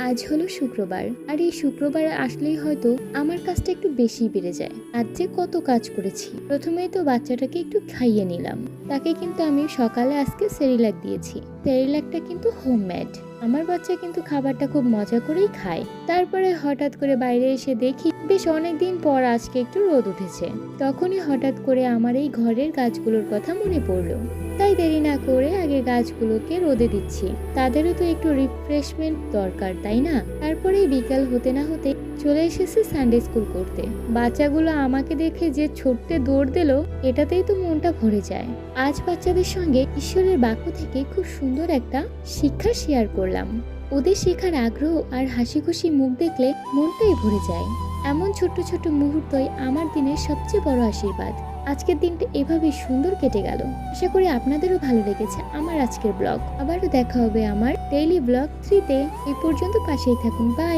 আজ হলো শুক্রবার, আর এই শুক্রবার আসলেই হয়তো আমার কাজটা একটু বেশি বেড়ে যায়। আজ যে কত কাজ করেছি। প্রথমেই তো বাচ্চাটাকে একটু খাইয়ে নিলাম। তাকে কিন্তু আমি সকালে আজকে সেরিল্যাক দিয়েছি। সেরিল্যাকটা কিন্তু হোমমেড। আমার বাচ্চা কিন্তু খাবারটা খুব মজা করেই খায়। তারপরে হঠাৎ করে বাইরে এসে দেখি বেশ অনেকদিন পর আজকে একটু রোদ উঠেছে। তখনই হঠাৎ করে আমার এই ঘরের গাছগুলোর কথা মনে পড়লো। তাই দেরি না করে আগে গাছগুলোকে রোদে দিচ্ছি। তাদেরও তো একটু রিফ্রেশমেন্ট দরকার, তাই না? তারপরে বিকাল হতে না হতে চলে এসেছে সানডে স্কুল করতে। বাচ্চাগুলো আমাকে দেখে যে ছোট্টে দৌড় দিল, এটাতেই তো মনটা ভরে যায়। আজ বাচ্চাদের সঙ্গে ঈশ্বরের বাক্য থেকে খুব সুন্দর একটা শিক্ষা শেয়ার করলাম। ওদের শেখার আগ্রহ আর হাসি খুশি মুখ দেখলে মনটাই ভরে যায়। এমন ছোট্ট ছোট্ট মুহূর্তই আমার দিনের সবচেয়ে বড় আশীর্বাদ। আজকের দিনটা এভাবে সুন্দর কেটে গেল। আশা করি আপনাদেরও ভালো লেগেছে আমার আজকের ব্লগ। আবারও দেখা হবে আমার ডেইলি ব্লগ 3-তে। এই পর্যন্ত পাশেই থাকুন। বাই।